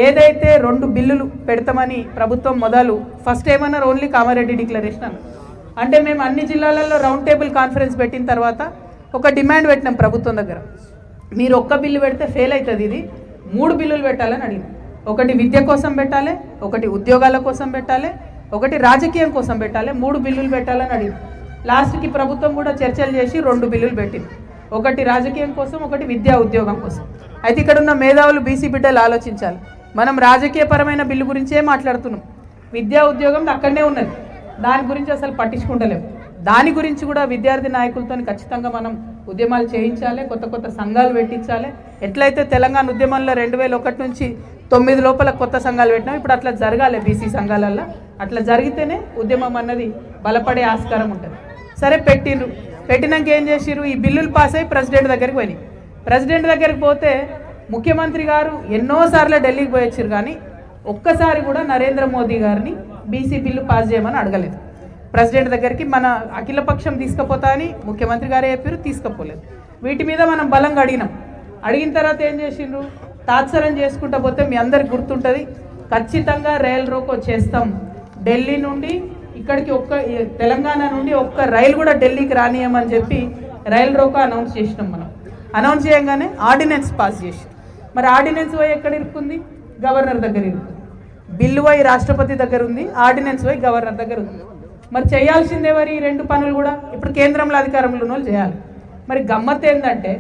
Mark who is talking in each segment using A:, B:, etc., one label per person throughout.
A: ఏదైతే 2 బిల్లులు పెడతామని ప్రభుత్వం మొదలు ఫస్ట్ ఏమన్నారు ఓన్లీ కామారెడ్డి డిక్లరేషన్ అన్నారు. అంటే మేము అన్ని జిల్లాలలో రౌండ్ టేబుల్ కాన్ఫరెన్స్ పెట్టిన తర్వాత ఒక డిమాండ్ పెట్టినాం ప్రభుత్వం దగ్గర. మీరు ఒక్క బిల్లు పెడితే ఫెయిల్ అవుతుంది, ఇది 3 బిల్లులు పెట్టాలని అడిగినాం. ఒకటి విద్య కోసం పెట్టాలి, ఒకటి ఉద్యోగాల కోసం పెట్టాలి, ఒకటి రాజకీయం కోసం పెట్టాలి, 3 బిల్లులు పెట్టాలని అడిగినాం. లాస్ట్కి ప్రభుత్వం కూడా చర్చలు చేసి 2 బిల్లులు పెట్టింది. ఒకటి రాజకీయం కోసం, ఒకటి విద్యా ఉద్యోగం కోసం. అయితే ఇక్కడ ఉన్న మేధావులు బీసీ బిడ్డలు ఆలోచించాలి. మనం రాజకీయపరమైన బిల్లు గురించే మాట్లాడుతున్నాం, విద్యా ఉద్యోగం అక్కడనే ఉన్నది, దాని గురించి అసలు పట్టించుకుంటలేము. దాని గురించి కూడా విద్యార్థి నాయకులతో ఖచ్చితంగా మనం ఉద్యమాలు చేయించాలి, కొత్త కొత్త సంఘాలు పెట్టించాలి. ఎట్లయితే తెలంగాణ ఉద్యమంలో 2001 నుంచి 9 లోపల కొత్త సంఘాలు పెట్టినాం, ఇప్పుడు అట్లా జరగాలి బీసీ సంఘాలల్లో. అట్లా జరిగితేనే ఉద్యమం అన్నది బలపడే ఆస్కారం ఉంటుంది. సరే పెట్టిండ్రు, పెట్టినాక ఏం చేసిర్రు, ఈ బిల్లులు పాస్ అయ్యి ప్రెసిడెంట్ దగ్గరికి పోయినాయి. ప్రెసిడెంట్ దగ్గరికి పోతే ముఖ్యమంత్రి గారు ఎన్నోసార్లు ఢిల్లీకి పోయొచ్చారు, కానీ ఒక్కసారి కూడా నరేంద్ర మోదీ గారిని బీసీ బిల్లు పాస్ చేయమని అడగలేదు. ప్రెసిడెంట్ దగ్గరికి మన అఖిలపక్షం తీసుకుపోతా అని ముఖ్యమంత్రి గారే చెప్పారు, తీసుకుపోలేదు. వీటి మీద మనం బలంగా అడిగినాం. అడిగిన తర్వాత ఏం చేసిండ్రు, తాత్సరం చేసుకుంటా పోతే మీ అందరికి గుర్తుంటుంది, ఖచ్చితంగా రైలు రోకో చేస్తాం, ఢిల్లీ నుండి ఇక్కడికి తెలంగాణ నుండి ఒక్క రైలు కూడా ఢిల్లీకి రానియమని చెప్పి రైలు రోకో అనౌన్స్ చేసినాం. మనం అనౌన్స్ చేయగానే ఆర్డినెన్స్ పాస్ చేసి, మరి ఆర్డినెన్స్ పోయి ఎక్కడ ఇరుక్కుంది, గవర్నర్ దగ్గర ఇరుక్కుంది. బిల్లు పోయి రాష్ట్రపతి దగ్గర ఉంది, ఆర్డినెన్స్ పోయి గవర్నర్ దగ్గర ఉంది. మరి చేయాల్సిందే మరి ఈ 2 పనులు కూడా ఇప్పుడు కేంద్రంలో అధికారంలో ఉన్న వాళ్ళు చేయాలి. మరి గమ్మత్ ఏంటంటే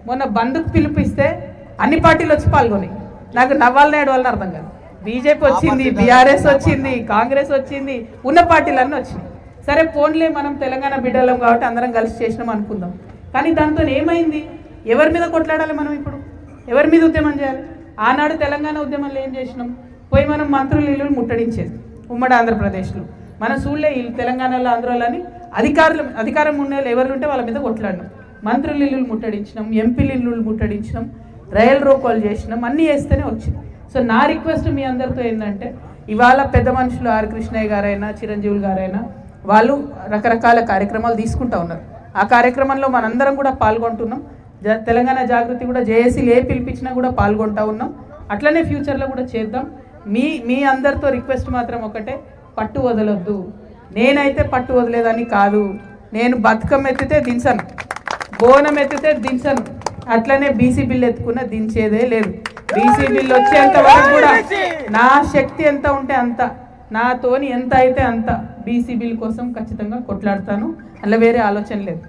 A: మొన్న బంద్కు పిలిపిస్తే అన్ని పార్టీలు వచ్చి పాల్గొన్నాయి. నాకు నవ్వాలని ఏడవాలని అర్థం కాదు. బీజేపీ వచ్చింది, బీఆర్ఎస్ వచ్చింది, కాంగ్రెస్ వచ్చింది, ఉన్న పార్టీలన్నీ వచ్చినాయి. సరే ఫోన్లే, మనం తెలంగాణ బిడ్డలం కాబట్టి అందరం కలిసి చేసినాం అనుకుందాం. కానీ దాంతో ఏమైంది, ఎవరి మీద కొట్లాడాలి మనం, ఇప్పుడు ఎవరి మీద ఉద్యమం చేయాలి? ఆనాడు తెలంగాణ ఉద్యమంలో ఏం చేసినాం, పోయి మనం మంత్రులు ఇల్లు ముట్టడించేది ఉమ్మడి ఆంధ్రప్రదేశ్లో. మన సూళ్ళే తెలంగాణలో ఆంధ్రాలని అధికారం ఉండే ఎవరు ఉంటే వాళ్ళ మీద కొట్లాడినాం. మంత్రులు ఇల్లు ముట్టడించినాం, ఎంపీలు ఇల్లు ముట్టడించినాం, రైలు రోకోలు చేసినాం, అన్నీ చేస్తేనే వచ్చింది. సో నా రిక్వెస్ట్ మీ అందరితో ఏంటంటే, ఇవాళ పెద్ద మనుషులు ఆర్ కృష్ణయ్య గారైనా చిరంజీవులు గారైనా వాళ్ళు రకరకాల కార్యక్రమాలు తీసుకుంటూ ఉన్నారు. ఆ కార్యక్రమంలో మనందరం కూడా పాల్గొంటున్నాం. తెలంగాణ జాగృతి కూడా జేఏసీలు ఏ పిలిపించినా కూడా పాల్గొంటూ ఉన్నాం. అట్లనే ఫ్యూచర్లో కూడా చేద్దాం. మీ అందరితో రిక్వెస్ట్ మాత్రం ఒకటే, పట్టు వదలొద్దు. నేనైతే పట్టు వదిలేదని కాదు, నేను బతుకమ్మ ఎత్తితే దించను, బోనం ఎత్తితే దించను, అట్లనే బీసీ బిల్లు ఎత్తుకున్న దించేదే లేదు. బీసీ బిల్లు వచ్చేంత వరకు కూడా నా శక్తి ఎంత ఉంటే అంత, నాతోని ఎంత అయితే అంత బీసీ బిల్ కోసం ఖచ్చితంగా కొట్లాడతాను. అలా వేరే ఆలోచన లేదు.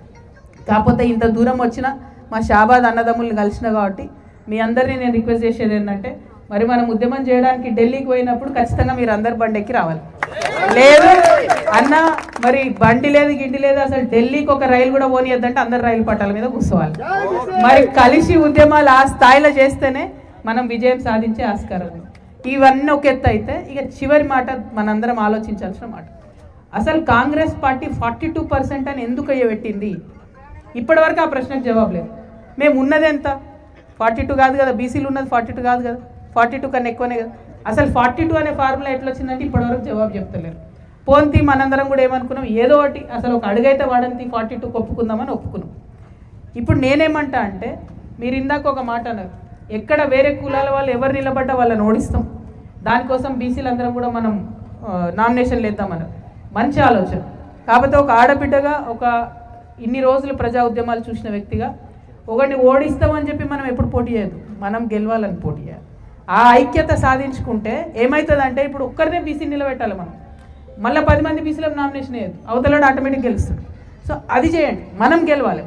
A: కాకపోతే ఇంత దూరం వచ్చిన మా షాబాద్ అన్నదమ్ముల్ని కలిసిన కాబట్టి మీ అందరినీ నేను రిక్వెస్ట్ చేసేది ఏంటంటే, మరి మనం ఉద్యమం చేయడానికి ఢిల్లీకి పోయినప్పుడు ఖచ్చితంగా మీరు అందరు బండెక్కి రావాలి. లేదు అన్న మరి బండి లేదు గిండి లేదు, అసలు ఢిల్లీకి ఒక రైలు కూడా పోనీయద్దంటే అందరు రైలు పట్టాల మీద కూర్చోవాలి. మరి కలిసి ఉద్యమాలు ఆ స్థాయిలో చేస్తేనే మనం విజయం సాధించే ఆస్కారం. ఇవన్నీ ఒక ఎత్తు అయితే, ఇక చివరి మాట మనందరం ఆలోచించాల్సిన మాట, అసలు కాంగ్రెస్ పార్టీ 42% అని ఎందుకు అయ్యబెట్టింది? ఇప్పటివరకు ఆ ప్రశ్నకు జవాబు లేదు. మేము ఉన్నది ఎంత, 42 కాదు కదా, బీసీలు ఉన్నది 42 కాదు కదా, 42 కన్నా ఎక్కువనే కదా. అసలు 42 అనే ఫార్ములా ఎట్లా వచ్చిందంటే ఇప్పటివరకు జవాబు చెప్తలేరు. పోంతి మనందరం కూడా ఏమనుకున్నాం, ఏదో ఒకటి అసలు ఒక అడుగైతే వాడంతి 42 ఒప్పుకుందామని ఒప్పుకున్నాం. ఇప్పుడు నేనేమంటా అంటే, మీరు ఇందాక ఒక మాట అన్నారు, ఎక్కడ వేరే కులాల వాళ్ళు ఎవరు నిలబడ్డా వాళ్ళని ఓడిస్తాం, దానికోసం బీసీలు అందరం కూడా మనం నామినేషన్లు వేద్దామన్నారు. మంచి ఆలోచన. కాకపోతే ఒక ఆడబిడ్డగా, ఒక ఇన్ని రోజులు ప్రజా ఉద్యమాలు చూసిన వ్యక్తిగా, ఒకరిని ఓడిస్తామని చెప్పి మనం ఎప్పుడు పోటీ చేయదు, మనం గెలవాలని పోటీ చేయాలి. ఆ ఐక్యత సాధించుకుంటే ఏమవుతుందంటే, ఇప్పుడు ఒక్కరినే బీసీ నిలబెట్టాలి మనం, మళ్ళీ 10 మంది బీసీలకు నామినేషన్ వేయదు, అవతలడు ఆటోమేటిక్ గెలుస్తుంది. సో అది చేయండి, మనం గెలవాలి.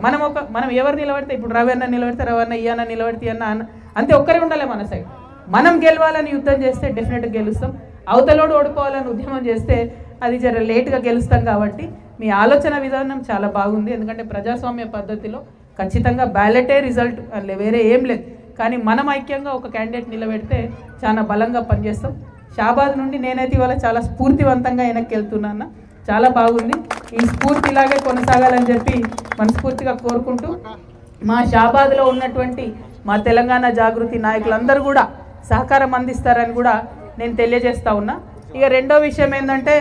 A: మనం ఎవరు నిలబెడితే, ఇప్పుడు రవి అన్న నిలబెడితే రవి అన్న, ఇయ్యన్న నిలబెడితే అన్న అంతే, ఒక్కరే ఉండాలి మన సైడ్. మనం గెలవాలని యుద్ధం చేస్తే డెఫినెట్గా గెలుస్తాం. అవతలోడు ఓడిపోవాలని ఉద్యమం చేస్తే అది జర లేట్గా గెలుస్తాం. కాబట్టి మీ ఆలోచన విధానం చాలా బాగుంది. ఎందుకంటే ప్రజాస్వామ్య పద్ధతిలో ఖచ్చితంగా బ్యాలెటే రిజల్ట్, వేరే ఏం లేదు. కానీ మనం ఐక్యంగా ఒక క్యాండిడేట్ నిలబెడితే చాలా బలంగా పనిచేస్తాం. షాబాద్ నుండి నేనైతే ఇవాళ చాలా స్ఫూర్తివంతంగా వెనక్కి వెళ్తున్నాను. చాలా బాగుంది. ఈ స్ఫూర్తి ఇలాగే కొనసాగాలని చెప్పి మనస్ఫూర్తిగా కోరుకుంటూ, మా షాబాద్లో ఉన్నటువంటి మా తెలంగాణ జాగృతి నాయకులందరూ కూడా సహకారం అందిస్తారని కూడా నేను తెలియజేస్తా ఉన్నా. ఇక రెండో విషయం ఏంటంటే,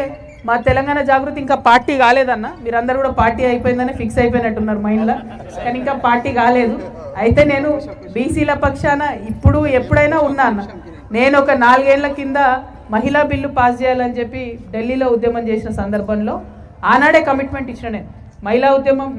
A: మా తెలంగాణ జాగృతి ఇంకా పార్టీ కాలేదన్న, మీరందరూ కూడా పార్టీ అయిపోయిందని ఫిక్స్ అయిపోయినట్టున్నారు మైండ్లో, కానీ ఇంకా పార్టీ కాలేదు. అయితే నేను బీసీల పక్షాన ఇప్పుడు ఎప్పుడైనా ఉన్నా అన్న, నేను ఒక 4 ఏళ్ల కింద మహిళా బిల్లు పాస్ చేయాలని చెప్పి ఢిల్లీలో ఉద్యమం చేసిన సందర్భంలో ఆనాడే కమిట్మెంట్ ఇచ్చిన నేను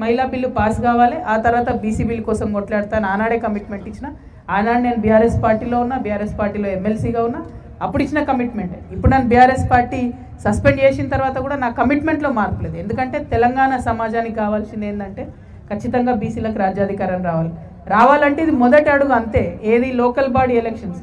A: మహిళా బిల్లు పాస్ కావాలి, ఆ తర్వాత బీసీ బిల్లు కోసం కొట్లాడతాను ఆనాడే కమిట్మెంట్ ఇచ్చిన. ఆనాడు నేను బీఆర్ఎస్ పార్టీలో ఉన్నా, బీఆర్ఎస్ పార్టీలో ఎమ్మెల్సీగా ఉన్నా, అప్పుడు ఇచ్చిన కమిట్మెంట్. ఇప్పుడు నన్ను బీఆర్ఎస్ పార్టీ సస్పెండ్ చేసిన తర్వాత కూడా నా కమిట్మెంట్లో మార్పు లేదు. ఎందుకంటే తెలంగాణ సమాజానికి కావాల్సింది ఏంటంటే ఖచ్చితంగా బీసీలకు రాజ్యాధికారం రావాలంటే ఇది మొదటి అడుగు అంతే. ఏది లోకల్ బాడీ ఎలక్షన్స్